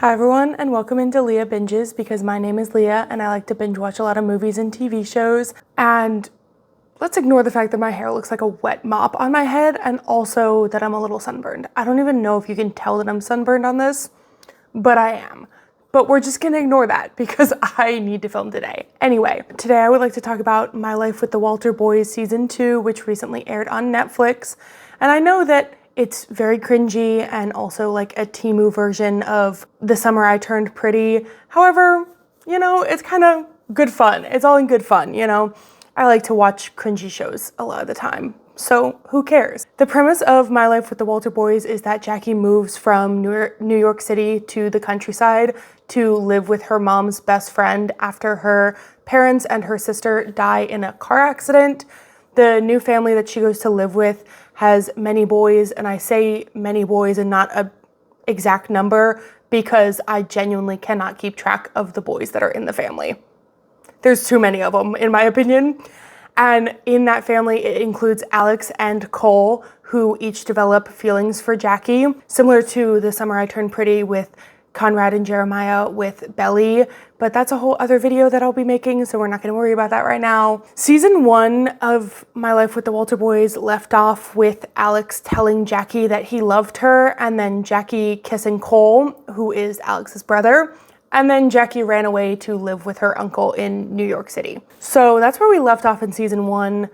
Hi everyone, and welcome into Leah Binges, because my name is Leah and I like to binge watch a lot of movies and TV shows. And let's ignore the fact that my hair looks like a wet mop on my head and also that I'm a little sunburned. I don't even know if you can tell that I'm sunburned on this, but I am. But we're just gonna ignore that because I need to film today. Anyway, today I would like to talk about My Life with the Walter Boys Season 2, which recently aired on Netflix. And I know that it's very cringy and also like a Temu version of The Summer I Turned Pretty. However, you know, it's kind of good fun. It's all in good fun, you know? I like to watch cringy shows a lot of the time, so who cares? The premise of My Life with the Walter Boys is that Jackie moves from New York City to the countryside to live with her mom's best friend after her parents and her sister die in a car accident. The new family that she goes to live with has many boys, and I say many boys and not an exact number because I genuinely cannot keep track of the boys that are in the family. There's too many of them, in my opinion. And in that family, it includes Alex and Cole, who each develop feelings for Jackie, similar to The Summer I Turned Pretty with Conrad and Jeremiah with Belly, but that's a whole other video that I'll be making, so we're not gonna worry about that right now. Season 1 of My Life with the Walter Boys left off with Alex telling Jackie that he loved her, and then Jackie kissing Cole, who is Alex's brother, and then Jackie ran away to live with her uncle in New York City. So that's where we left off in Season 1.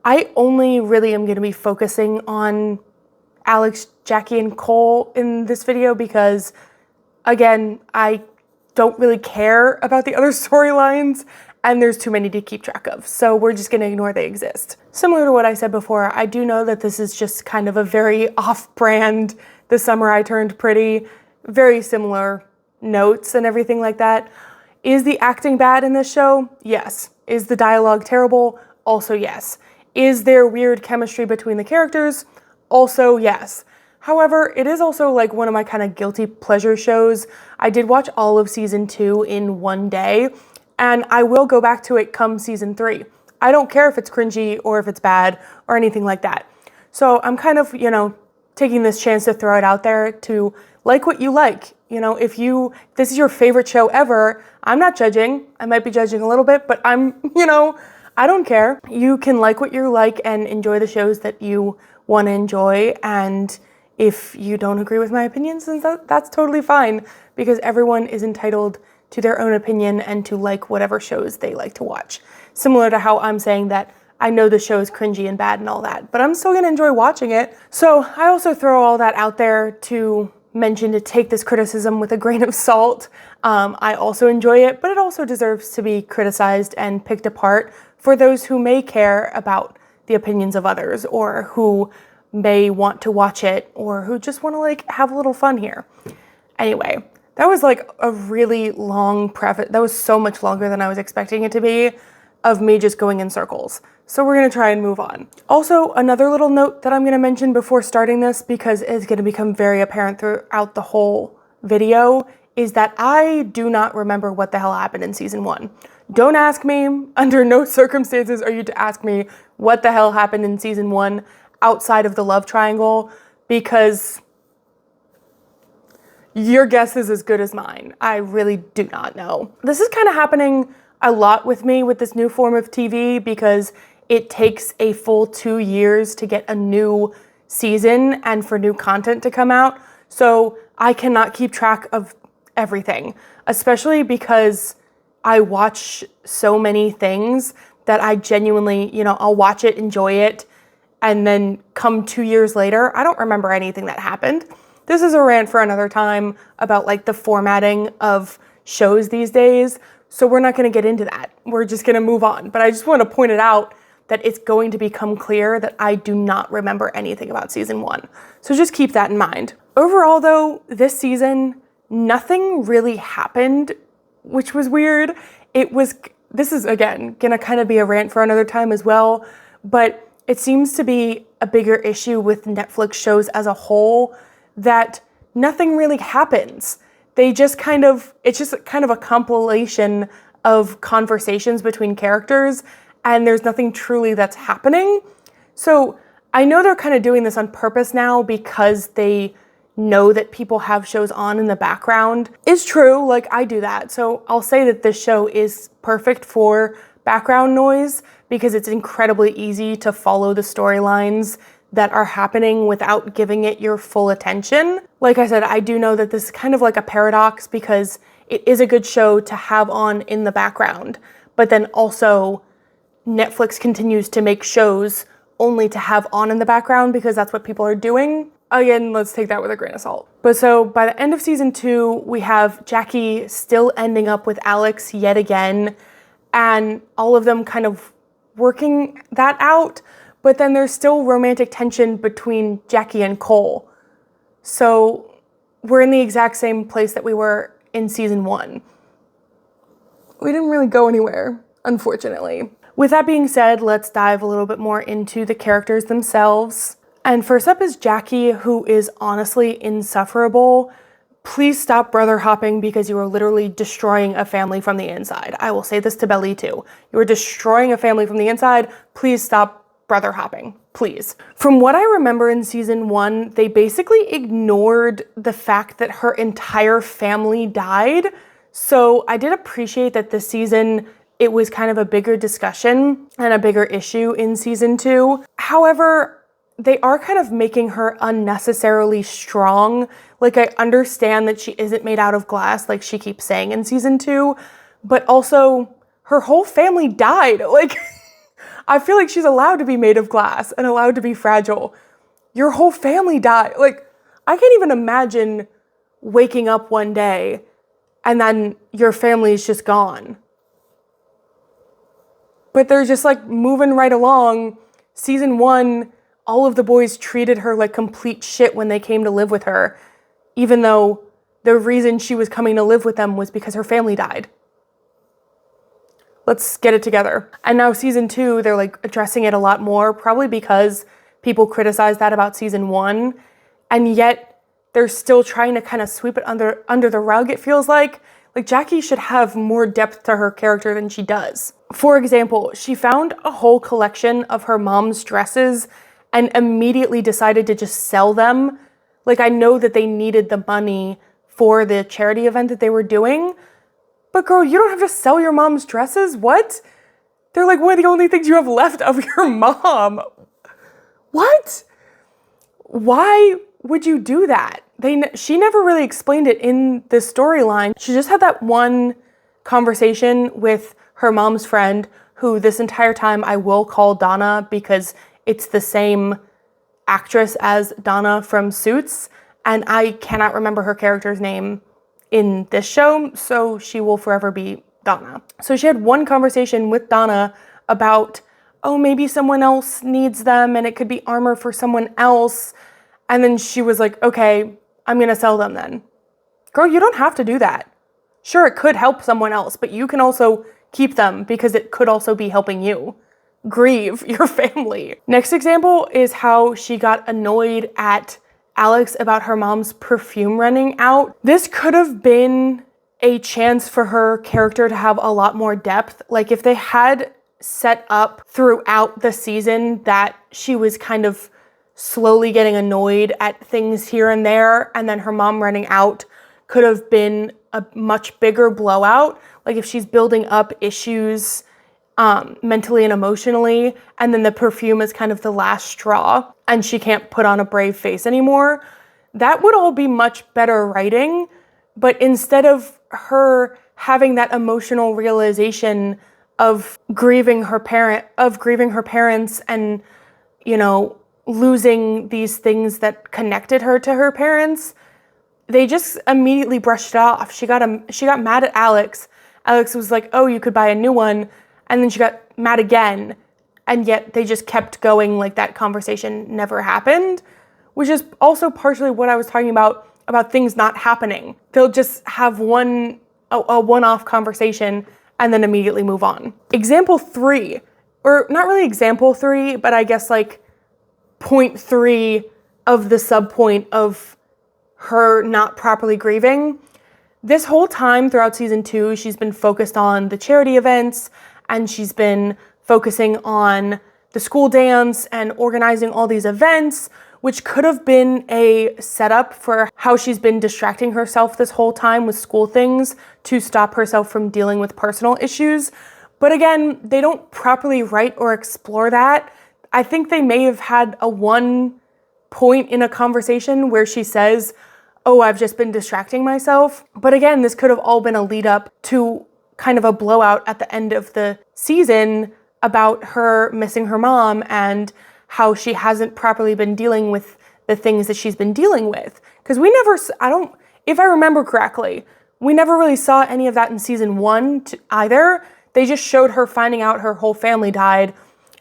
I only really am gonna be focusing on Alex, Jackie, and Cole in this video because again, I don't really care about the other storylines and there's too many to keep track of. So we're just gonna ignore they exist. Similar to what I said before, I do know that this is just kind of a very off-brand The Summer I Turned Pretty, very similar notes and everything like that. Is the acting bad in this show? Yes. Is the dialogue terrible? Also yes. Is there weird chemistry between the characters? Also yes. However, it is also like one of my kind of guilty pleasure shows. I did watch all of Season 2 in one day, and I will go back to it come Season 3. I don't care if it's cringy or if it's bad or anything like that. So I'm kind of, you know, taking this chance to throw it out there to like what you like. You know, if this is your favorite show ever, I'm not judging. I might be judging a little bit, but I'm, you know, I don't care. You can like what you like and enjoy the shows that you want to enjoy, and if you don't agree with my opinions, then that's totally fine, because everyone is entitled to their own opinion and to like whatever shows they like to watch. Similar to how I'm saying that I know the show is cringy and bad and all that, but I'm still gonna enjoy watching it. So I also throw all that out there to mention to take this criticism with a grain of salt. I also enjoy it, but it also deserves to be criticized and picked apart for those who may care about the opinions of others, or who may want to watch it, or who just want to like have a little fun here. Anyway, that was like a really long preface. That was so much longer than I was expecting it to be, of me just going in circles. So we're gonna try and move on. Also, another little note that I'm gonna mention before starting this, because it's gonna become very apparent throughout the whole video, is that I do not remember what the hell happened in Season 1. Don't ask me. Under no circumstances are you to ask me what the hell happened in Season 1 outside of the love triangle, because your guess is as good as mine. I really do not know. This is kind of happening a lot with me with this new form of TV, because it takes a full 2 years to get a new season and for new content to come out. So I cannot keep track of everything, especially because I watch so many things that I genuinely, you know, I'll watch it, enjoy it, and then come 2 years later, I don't remember anything that happened. This is a rant for another time about like the formatting of shows these days, so we're not gonna get into that. We're just gonna move on. But I just wanna point it out that it's going to become clear that I do not remember anything about Season 1. So just keep that in mind. Overall though, this season, nothing really happened, which was weird. This is again, gonna kind of be a rant for another time as well, but it seems to be a bigger issue with Netflix shows as a whole, that nothing really happens. It's just kind of a compilation of conversations between characters, and there's nothing truly that's happening. So I know they're kind of doing this on purpose now because they know that people have shows on in the background is true. Like, I do that. So I'll say that this show is perfect for background noise because it's incredibly easy to follow the storylines that are happening without giving it your full attention. Like I said, I do know that this is kind of like a paradox because it is a good show to have on in the background, but then also Netflix continues to make shows only to have on in the background because that's what people are doing. Again, let's take that with a grain of salt. But so by the end of season 2, we have Jackie still ending up with Alex yet again, and all of them kind of working that out, but then there's still romantic tension between Jackie and Cole. So we're in the exact same place that we were in season 1. We didn't really go anywhere, unfortunately. With that being said, let's dive a little bit more into the characters themselves. And first up is Jackie, who is honestly insufferable. Please stop brother hopping because you are literally destroying a family from the inside. I will say this to Belly too. You are destroying a family from the inside. Please stop brother hopping, please. From what I remember in season 1, they basically ignored the fact that her entire family died. So I did appreciate that this season it was kind of a bigger discussion and a bigger issue in season 2. However, they are kind of making her unnecessarily strong. Like, I understand that she isn't made out of glass, like she keeps saying in season 2, but also her whole family died. Like, I feel like she's allowed to be made of glass and allowed to be fragile. Your whole family died. Like, I can't even imagine waking up one day and then your family's just gone. But they're just like moving right along. Season 1, all of the boys treated her like complete shit when they came to live with her, even though the reason she was coming to live with them was because her family died. Let's get it together. And now season 2, they're like addressing it a lot more, probably because people criticized that about season 1, and yet they're still trying to kind of sweep it under the rug, it feels like. Like, Jackie should have more depth to her character than she does. For example, she found a whole collection of her mom's dresses and immediately decided to just sell them. Like, I know that they needed the money for the charity event that they were doing, but girl, you don't have to sell your mom's dresses. What? They're like one of the only things you have left of your mom. What? Why would you do that? She never really explained it in the storyline. She just had that one conversation with her mom's friend, who this entire time I will call Donna because it's the same actress as Donna from Suits, and I cannot remember her character's name in this show, so she will forever be Donna. So she had one conversation with Donna about, oh, maybe someone else needs them and it could be armor for someone else. And then she was like, okay, I'm gonna sell them then. Girl, you don't have to do that. Sure, it could help someone else, but you can also keep them because it could also be helping you. Grieve your family. Next example is how she got annoyed at Alex about her mom's perfume running out. This could have been a chance for her character to have a lot more depth. Like, if they had set up throughout the season that she was kind of slowly getting annoyed at things here and there, and then her mom running out could have been a much bigger blowout. Like, if she's building up issues mentally and emotionally, and then the perfume is kind of the last straw and she can't put on a brave face anymore, that would all be much better writing. But instead of her having that emotional realization of grieving her parents and, you know, losing these things that connected her to her parents, they just immediately brushed it off. She got mad at Alex. Alex was like, oh, you could buy a new one. And then she got mad again. And yet they just kept going like that conversation never happened, which is also partially what I was talking about things not happening. They'll just have a one-off conversation and then immediately move on. Example 3, or not really example 3, but I guess like point 3 of the subpoint of her not properly grieving. This whole time throughout season 2, she's been focused on the charity events, and she's been focusing on the school dance and organizing all these events, which could have been a setup for how she's been distracting herself this whole time with school things to stop herself from dealing with personal issues. But again, they don't properly write or explore that. I think they may have had a one point in a conversation where she says, oh, I've just been distracting myself. But again, this could have all been a lead up to kind of a blowout at the end of the season about her missing her mom and how she hasn't properly been dealing with the things that she's been dealing with. Because if I remember correctly, we never really saw any of that in season 1 either. They just showed her finding out her whole family died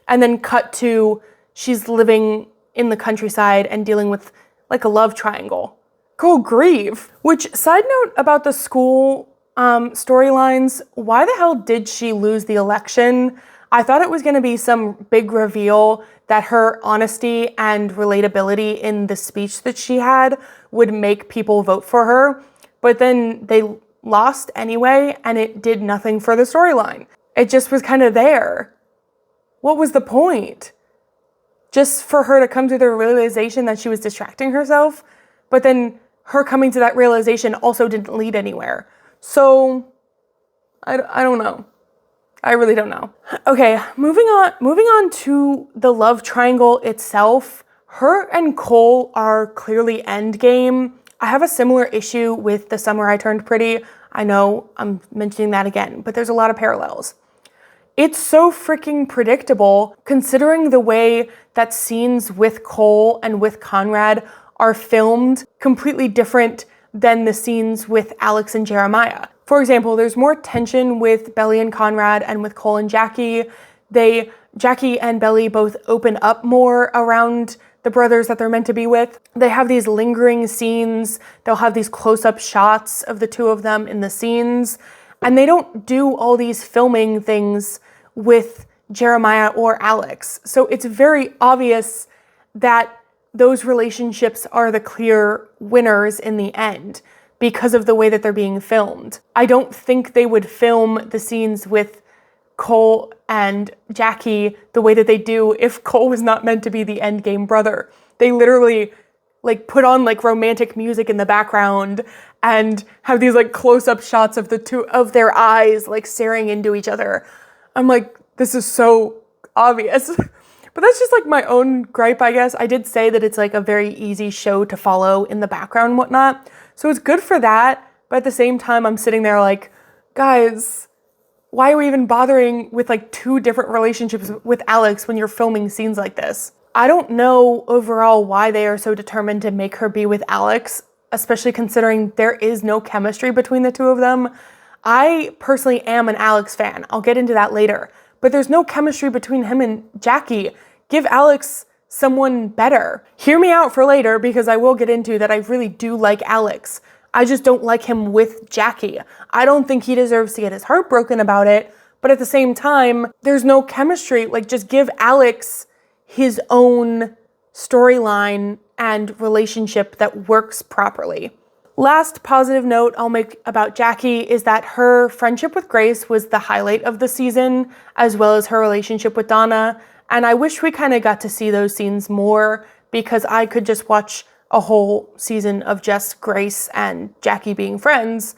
and then cut to she's living in the countryside and dealing with like a love triangle. Girl, grieve. Which, side note about the school storylines, why the hell did she lose the election? I thought it was going to be some big reveal that her honesty and relatability in the speech that she had would make people vote for her. But then they lost anyway, and it did nothing for the storyline. It just was kind of there. What was the point? Just for her to come to the realization that she was distracting herself, but then her coming to that realization also didn't lead anywhere. So, I don't know. I really don't know. Okay, moving on to the love triangle itself. Her and Cole are clearly endgame. I have a similar issue with The Summer I Turned Pretty. I know I'm mentioning that again, but there's a lot of parallels. It's so freaking predictable considering the way that scenes with Cole and with Conrad are filmed completely different than the scenes with Alex and Jeremiah. For example, there's more tension with Belly and Conrad and with Cole and Jackie. Jackie and Belly both open up more around the brothers that they're meant to be with. They have these lingering scenes. They'll have these close-up shots of the two of them in the scenes. And they don't do all these filming things with Jeremiah or Alex. So it's very obvious that those relationships are the clear winners in the end because of the way that they're being filmed. I don't think they would film the scenes with Cole and Jackie the way that they do if Cole was not meant to be the endgame brother. They literally like put on like romantic music in the background and have these like close-up shots of the two of their eyes like staring into each other. I'm like, this is so obvious. But that's just like my own gripe, I guess. I did say that it's like a very easy show to follow in the background and whatnot. So it's good for that. But at the same time, I'm sitting there like, guys, why are we even bothering with like 2 different relationships with Alex when you're filming scenes like this? I don't know overall why they are so determined to make her be with Alex, especially considering there is no chemistry between the two of them. I personally am an Alex fan. I'll get into that later. But there's no chemistry between him and Jackie. Give Alex someone better. Hear me out for later because I will get into that I really do like Alex. I just don't like him with Jackie. I don't think he deserves to get his heart broken about it. But at the same time, there's no chemistry. Like, just give Alex his own storyline and relationship that works properly. Last positive note I'll make about Jackie is that her friendship with Grace was the highlight of the season, as well as her relationship with Donna. And I wish we kind of got to see those scenes more because I could just watch a whole season of just Grace and Jackie being friends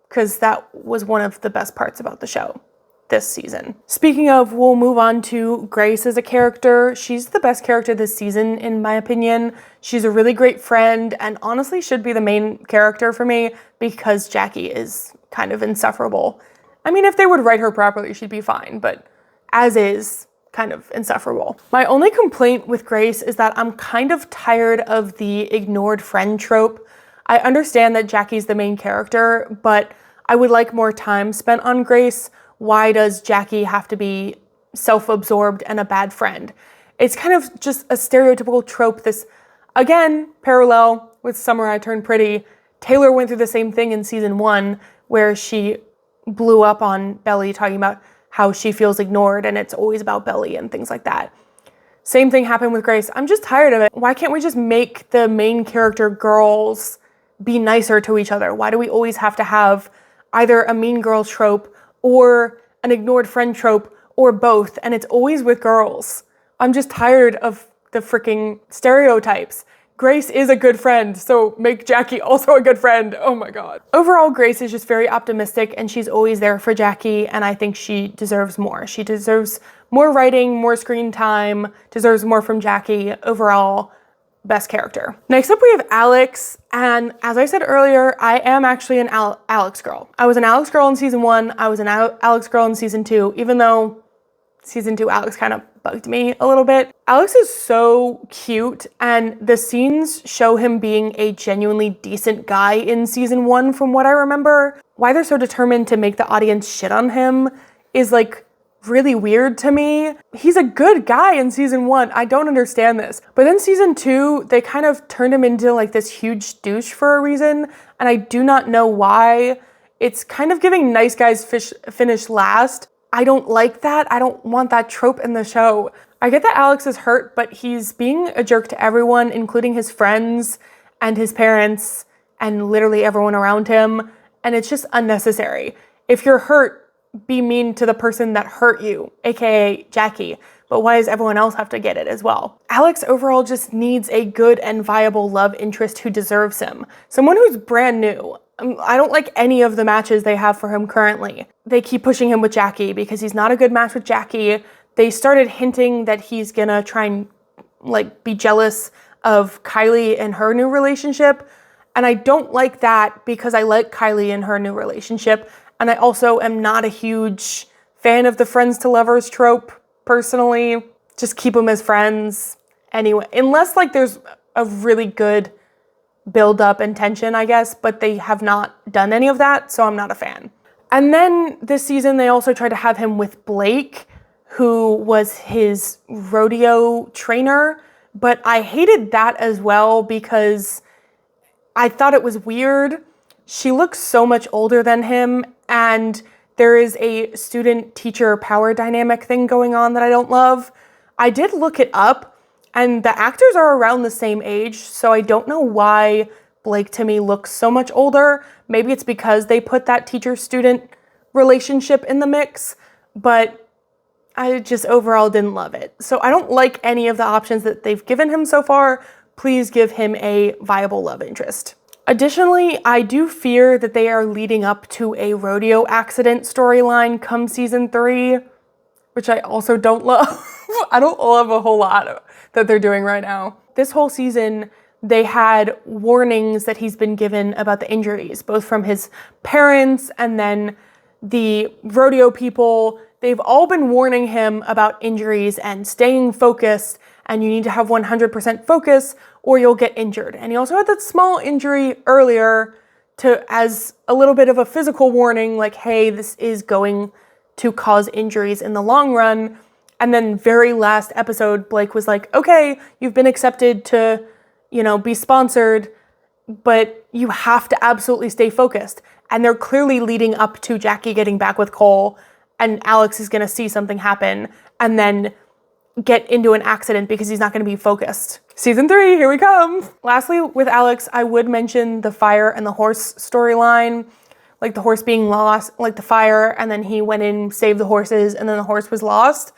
because that was one of the best parts about the show this season. Speaking of, we'll move on to Grace as a character. She's the best character this season, in my opinion. She's a really great friend and honestly should be the main character for me because Jackie is kind of insufferable. I mean, if they would write her properly, she'd be fine, but as is, kind of insufferable. My only complaint with Grace is that I'm kind of tired of the ignored friend trope. I understand that Jackie's the main character, but I would like more time spent on Grace. Why does Jackie have to be self-absorbed and a bad friend? It's kind of just a stereotypical trope. This, again, parallel with Summer I Turned Pretty. Taylor went through the same thing in season 1 where she blew up on Belly talking about how she feels ignored and it's always about Belly and things like that. Same thing happened with Grace. I'm just tired of it. Why can't we just make the main character girls be nicer to each other? Why do we always have to have either a mean girl trope or an ignored friend trope or both? And it's always with girls. I'm just tired of the freaking stereotypes. Grace is a good friend, so make Jackie also a good friend. Oh my God. Overall, Grace is just very optimistic and she's always there for Jackie, and I think she deserves more. She deserves more writing, more screen time, deserves more from Jackie. Overall, best character. Next up we have Alex, and as I said earlier, I am actually an Alex girl. I was an Alex girl in season 1, I was an Alex girl in season 2, even though season 2 Alex kind of bugged me a little bit. Alex is so cute, and the scenes show him being a genuinely decent guy in season 1 from what I remember. Why they're so determined to make the audience shit on him is like really weird to me. He's a good guy in season 1. I don't understand this. But then season 2, they kind of turned him into like this huge douche for a reason, and I do not know why. It's kind of giving nice guys finish last. I don't like that. I don't want that trope in the show. I get that Alex is hurt, but he's being a jerk to everyone, including his friends and his parents and literally everyone around him. And it's just unnecessary. If you're hurt, be mean to the person that hurt you, aka Jackie. But why does everyone else have to get it as well? Alex overall just needs a good and viable love interest who deserves him. Someone who's brand new. I don't like any of the matches they have for him currently. They keep pushing him with Jackie because he's not a good match with Jackie. They started hinting that he's gonna try and like be jealous of Kylie and her new relationship. And I don't like that because I like Kylie and her new relationship. And I also am not a huge fan of the friends to lovers trope personally. Just keep them as friends anyway, unless like there's a really good build up and tension, I guess, but they have not done any of that, so I'm not a fan. And then this season, they also tried to have him with Blake, who was his rodeo trainer, but I hated that as well because I thought it was weird. She looks so much older than him, and there is a student-teacher power dynamic thing going on that I don't love. I did look it up, and the actors are around the same age, so I don't know why Blake to me looks so much older. Maybe it's because they put that teacher-student relationship in the mix, but I just overall didn't love it. So I don't like any of the options that they've given him so far. Please give him a viable love interest. Additionally, I do fear that they are leading up to a rodeo accident storyline come season 3, which I also don't love. I don't love a whole lot that they're doing right now. This whole season, they had warnings that he's been given about the injuries, both from his parents and then the rodeo people. They've all been warning him about injuries and staying focused, and you need to have 100% focus or you'll get injured. And he also had that small injury earlier as a little bit of a physical warning, like, hey, this is going to cause injuries in the long run. And then very last episode, Blake was like, okay, you've been accepted to, be sponsored, but you have to absolutely stay focused. And they're clearly leading up to Jackie getting back with Cole, and Alex is going to see something happen and then get into an accident because he's not going to be focused. Season 3, here we come. Lastly, with Alex, I would mention the fire and the horse storyline. Like the horse being lost, like the fire, and then he went in, saved the horses, and then the horse was lost.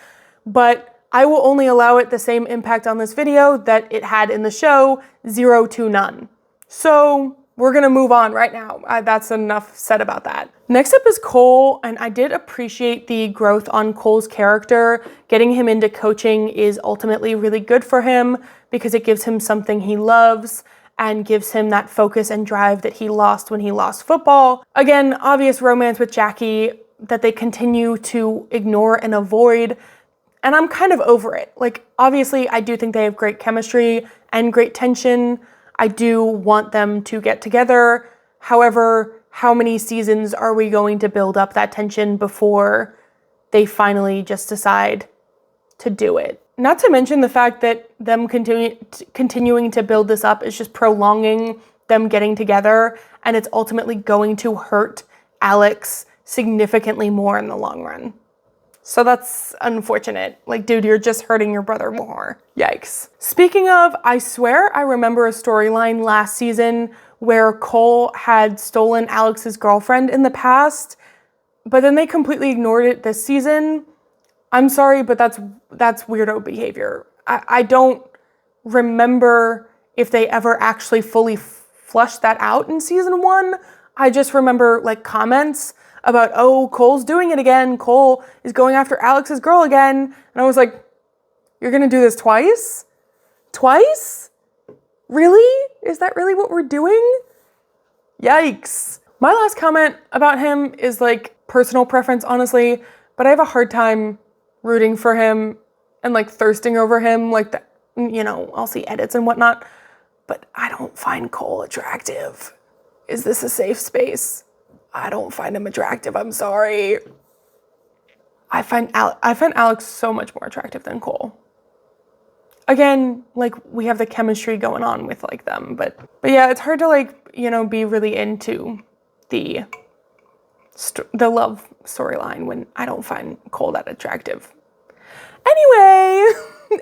But I will only allow it the same impact on this video that it had in the show, 0 to none. So we're gonna move on right now. That's enough said about that. Next up is Cole, and I did appreciate the growth on Cole's character. Getting him into coaching is ultimately really good for him because it gives him something he loves and gives him that focus and drive that he lost when he lost football. Again, obvious romance with Jackie that they continue to ignore and avoid, and I'm kind of over it. Like, obviously, I do think they have great chemistry and great tension. I do want them to get together. However, how many seasons are we going to build up that tension before they finally just decide to do it? Not to mention the fact that them continuing to build this up is just prolonging them getting together, and it's ultimately going to hurt Alex significantly more in the long run. So that's unfortunate. Like, dude, you're just hurting your brother more. Yikes. Speaking of, I swear I remember a storyline last season where Cole had stolen Alex's girlfriend in the past, but then they completely ignored it this season. I'm sorry, but that's weirdo behavior. I don't remember if they ever actually fully flushed that out in season 1. I just remember like comments about, oh, Cole's doing it again. Cole is going after Alex's girl again. And I was like, you're gonna do this twice? Twice? Really? Is that really what we're doing? Yikes. My last comment about him is like personal preference, honestly, but I have a hard time rooting for him and like thirsting over him. Like, I'll see edits and whatnot, but I don't find Cole attractive. Is this a safe space? I don't find him attractive. I'm sorry. I find Alex so much more attractive than Cole. Again, like we have the chemistry going on with like them, but yeah, it's hard to like, be really into the love storyline when I don't find Cole that attractive.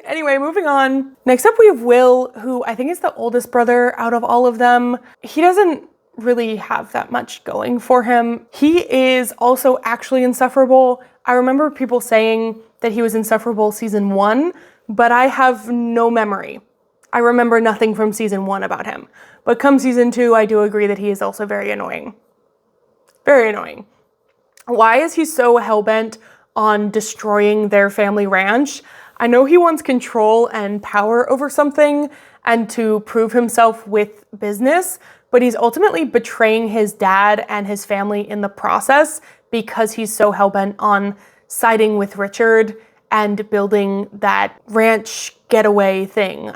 Anyway, moving on. Next up we have Will, who I think is the oldest brother out of all of them. He doesn't really have that much going for him. He is also actually insufferable. I remember people saying that he was insufferable season 1, but I have no memory. I remember nothing from season 1 about him. But come season 2, I do agree that he is also very annoying. Very annoying. Why is he so hell-bent on destroying their family ranch? I know he wants control and power over something and to prove himself with business, but he's ultimately betraying his dad and his family in the process because he's so hell-bent on siding with Richard and building that ranch getaway thing.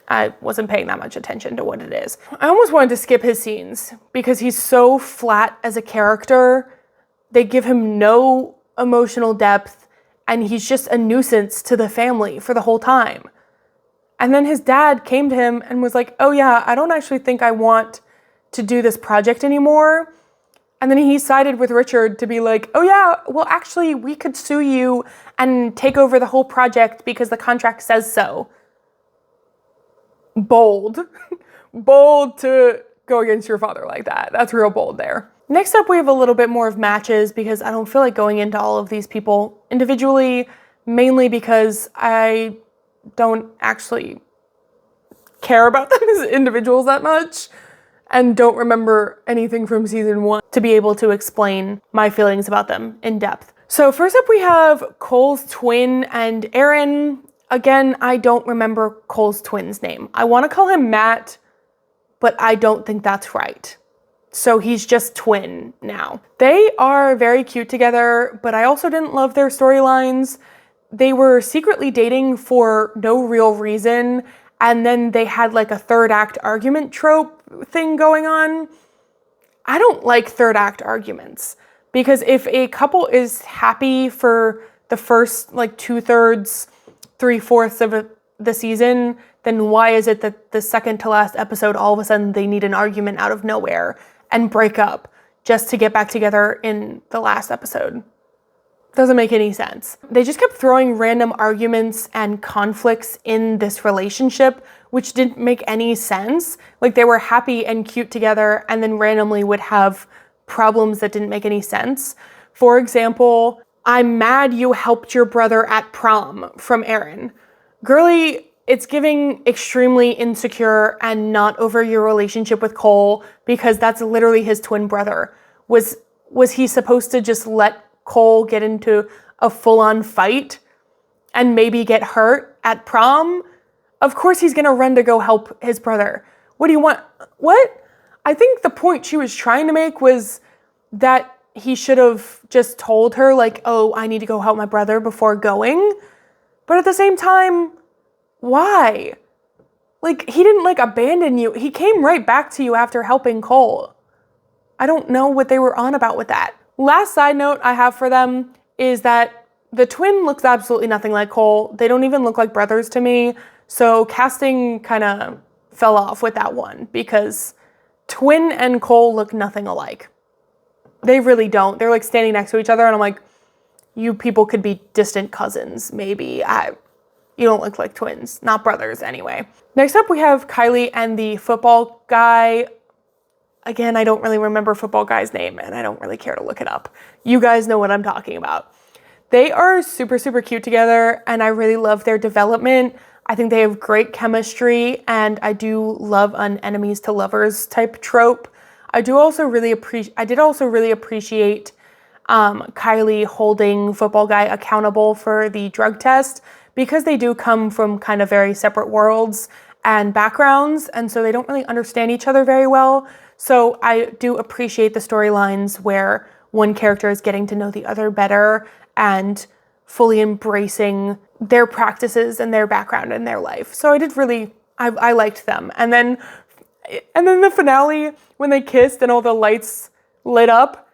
I wasn't paying that much attention to what it is. I almost wanted to skip his scenes because he's so flat as a character. They give him no emotional depth and he's just a nuisance to the family for the whole time. And then his dad came to him and was like, oh yeah, I don't actually think I want to do this project anymore. And then he sided with Richard to be like, oh yeah, well actually we could sue you and take over the whole project because the contract says so. Bold. Bold to go against your father like that. That's real bold there. Next up, we have a little bit more of matches because I don't feel like going into all of these people individually, mainly because I don't actually care about them as individuals that much and don't remember anything from season 1 to be able to explain my feelings about them in depth. So first up we have Cole's twin and Aaron. Again, I don't remember Cole's twin's name. I want to call him Matt, but I don't think that's right. So he's just twin now. They are very cute together, but I also didn't love their storylines. They were secretly dating for no real reason, and then they had like a third act argument trope thing going on. I don't like third act arguments because if a couple is happy for the first like 2/3, 3/4 of the season, then why is it that the second to last episode all of a sudden they need an argument out of nowhere and break up just to get back together in the last episode? Doesn't make any sense. They just kept throwing random arguments and conflicts in this relationship, which didn't make any sense. Like they were happy and cute together and then randomly would have problems that didn't make any sense. For example, I'm mad you helped your brother at prom from Aaron. Girly, it's giving extremely insecure and not over your relationship with Cole because that's literally his twin brother. Was he supposed to just let Cole get into a full-on fight and maybe get hurt at prom? Of course he's gonna run to go help his brother. What do you want? What? I think the point she was trying to make was that he should have just told her like, oh, I need to go help my brother before going. But at the same time, why? Like, he didn't like abandon you. He came right back to you after helping Cole. I don't know what they were on about with that. Last side note I have for them is that the twin looks absolutely nothing like Cole. They don't even look like brothers to me. So casting kind of fell off with that one because twin and Cole look nothing alike. They really don't. They're like standing next to each other and I'm like, you people could be distant cousins, maybe. You don't look like twins, not brothers anyway. Next up we have Kylie and the football guy. Again, I don't really remember football guy's name and I don't really care to look it up. You guys know what I'm talking about. They are super, super cute together and I really love their development. I think they have great chemistry, and I do love an enemies to lovers type trope. I did also really appreciate Kylie holding Football Guy accountable for the drug test, because they do come from kind of very separate worlds and backgrounds, and so they don't really understand each other very well. So I do appreciate the storylines where one character is getting to know the other better and fully embracing their practices and their background and their life. So I liked them. And then the finale, when they kissed and all the lights lit up,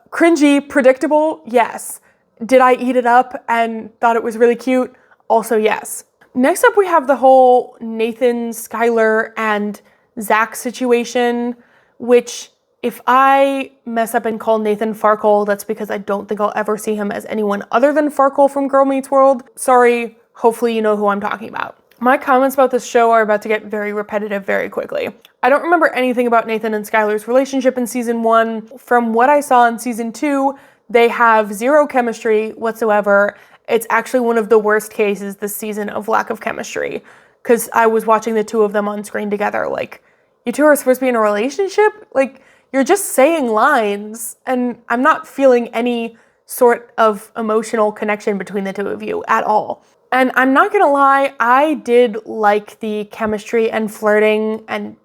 cringy, predictable, yes. Did I eat it up and thought it was really cute? Also, yes. Next up, we have the whole Nathan, Skylar, and Zach situation, which if I mess up and call Nathan Farkle, that's because I don't think I'll ever see him as anyone other than Farkle from Girl Meets World. Sorry, hopefully you know who I'm talking about. My comments about this show are about to get very repetitive very quickly. I don't remember anything about Nathan and Skylar's relationship in season 1. From what I saw in season 2, they have zero chemistry whatsoever. It's actually one of the worst cases this season of lack of chemistry, because I was watching the two of them on screen together. Like, you two are supposed to be in a relationship? Like, you're just saying lines, and I'm not feeling any sort of emotional connection between the two of you at all. And I'm not gonna lie, I did like the chemistry and flirting and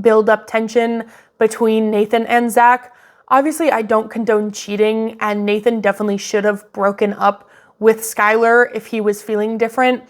build up tension between Nathan and Zach. Obviously, I don't condone cheating, and Nathan definitely should have broken up with Skylar if he was feeling different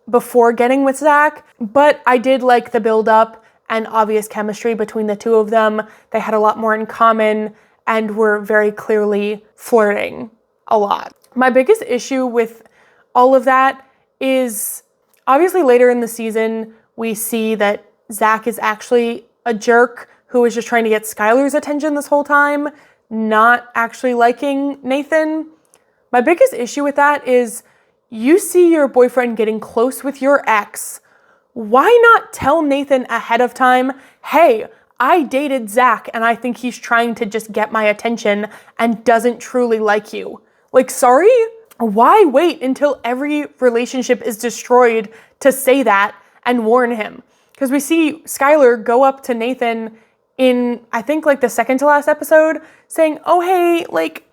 before getting with Zach. But I did like the build up and obvious chemistry between the two of them. They had a lot more in common and were very clearly flirting a lot. My biggest issue with all of that is obviously later in the season, we see that Zach is actually a jerk who was just trying to get Skylar's attention this whole time, not actually liking Nathan. My biggest issue with that is you see your boyfriend getting close with your ex. Why not tell Nathan ahead of time, hey, I dated Zach and I think he's trying to just get my attention and doesn't truly like you. Like, sorry? Why wait until every relationship is destroyed to say that and warn him? Because we see Skylar go up to Nathan in, I think, like the second to last episode, saying, oh, hey, like,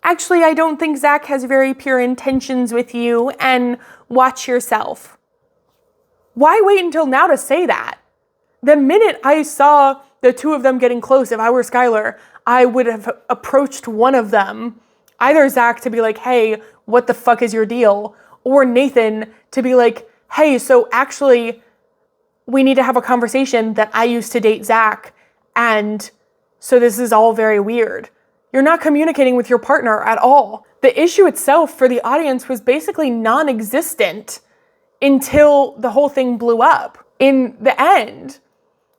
actually, I don't think Zach has very pure intentions with you, and watch yourself. Why wait until now to say that? The minute I saw the two of them getting close, if I were Skylar, I would have approached one of them, either Zach to be like, hey, what the fuck is your deal? Or Nathan to be like, hey, so actually, we need to have a conversation that I used to date Zach, and so this is all very weird. You're not communicating with your partner at all. The issue itself for the audience was basically non-existent until the whole thing blew up. In the end,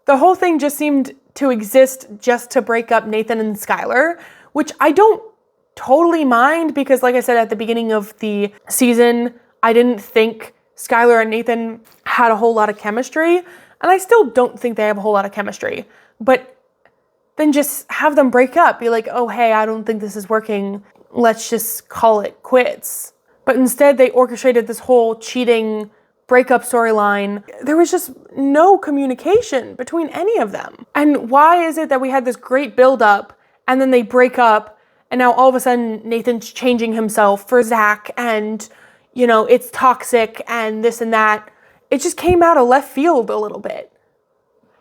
the whole thing just seemed to exist just to break up Nathan and Skylar, which I don't totally mind because, like I said at the beginning of the season, I didn't think Skylar and Nathan had a whole lot of chemistry, and I still don't think they have a whole lot of chemistry. But then just have them break up. Be like, oh, hey, I don't think this is working. Let's just call it quits. But instead, they orchestrated this whole cheating breakup storyline. There was just no communication between any of them. And why is it that we had this great buildup and then they break up and now all of a sudden Nathan's changing himself for Zach and, you know, it's toxic and this and that. It just came out of left field a little bit.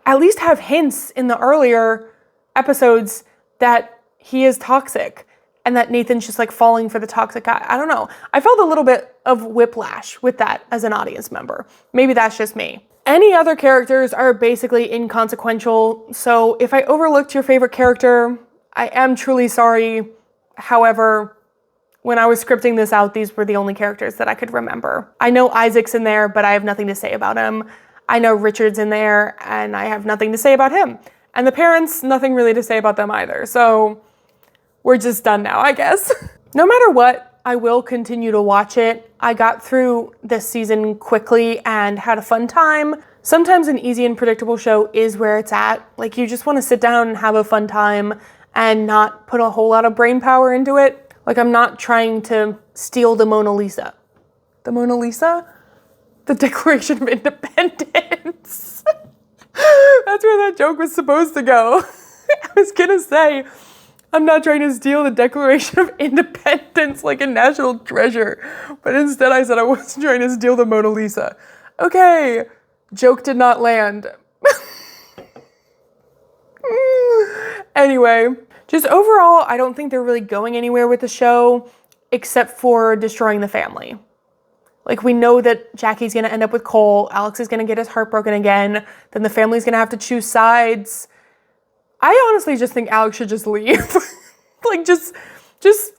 At least have hints in the earlier episodes that he is toxic and that Nathan's just like falling for the toxic guy. I don't know. I felt a little bit of whiplash with that as an audience member. Maybe that's just me. Any other characters are basically inconsequential. So if I overlooked your favorite character, I am truly sorry. However, when I was scripting this out, these were the only characters that I could remember. I know Isaac's in there, but I have nothing to say about him. I know Richard's in there and I have nothing to say about him. And the parents, nothing really to say about them either. So we're just done now, I guess. No matter what, I will continue to watch it. I got through this season quickly and had a fun time. Sometimes an easy and predictable show is where it's at. Like, you just want to sit down and have a fun time and not put a whole lot of brain power into it. Like, I'm not trying to steal the Mona Lisa. The Mona Lisa? the Declaration of Independence. That's where that joke was supposed to go. I was gonna say, I'm not trying to steal the Declaration of Independence like a national treasure, but instead I said I wasn't trying to steal the Mona Lisa. Okay, joke did not land. Anyway, just overall, I don't think they're really going anywhere with the show except for destroying the family. Like, we know that Jackie's gonna end up with Cole, Alex is gonna get his heart broken again, then the family's gonna have to choose sides. I honestly just think Alex should just leave. Like, just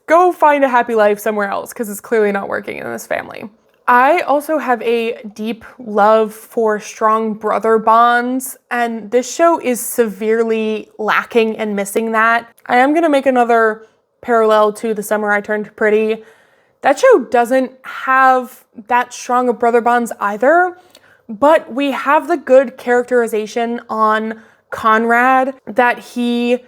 go find a happy life somewhere else, because it's clearly not working in this family. I also have a deep love for strong brother bonds, and this show is severely lacking and missing that. I am gonna make another parallel to The Summer I Turned Pretty. That show doesn't have that strong of brother bonds either, but we have the good characterization on Conrad that he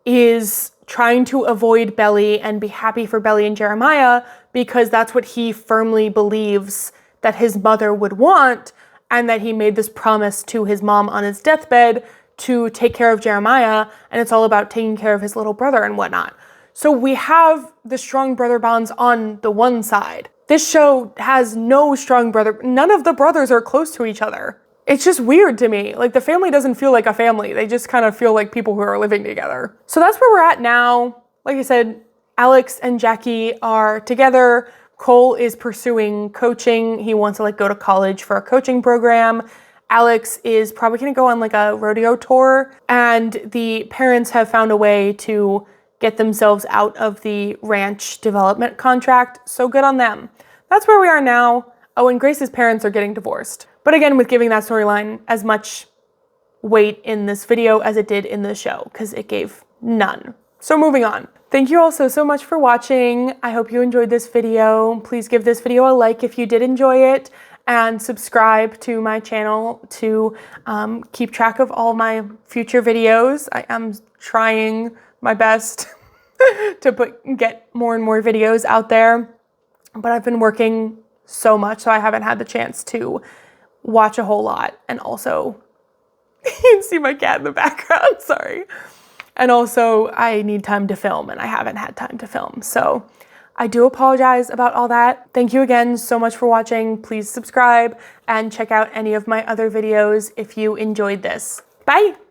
is trying to avoid Belly and be happy for Belly and Jeremiah because that's what he firmly believes that his mother would want, and that he made this promise to his mom on his deathbed to take care of Jeremiah, and it's all about taking care of his little brother and whatnot. So we have the strong brother bonds on the one side. This show has no strong brother. None of the brothers are close to each other. It's just weird to me. Like, the family doesn't feel like a family. They just kind of feel like people who are living together. So that's where we're at now. Like I said, Alex and Jackie are together. Cole is pursuing coaching. He wants to go to college for a coaching program. Alex is probably gonna go on a rodeo tour, and the parents have found a way to get themselves out of the ranch development contract. So good on them. That's where we are now. Oh, and Grace's parents are getting divorced. But again, with giving that storyline as much weight in this video as it did in the show, because it gave none. So moving on. Thank you all so much for watching. I hope you enjoyed this video. Please give this video a like if you did enjoy it, and subscribe to my channel to keep track of all my future videos. I am trying my best to get more and more videos out there, but I've been working so much, so I haven't had the chance to watch a whole lot. And also, you can see my cat in the background, sorry. And also, I need time to film, and I haven't had time to film. So I do apologize about all that. Thank you again so much for watching. Please subscribe and check out any of my other videos if you enjoyed this. Bye!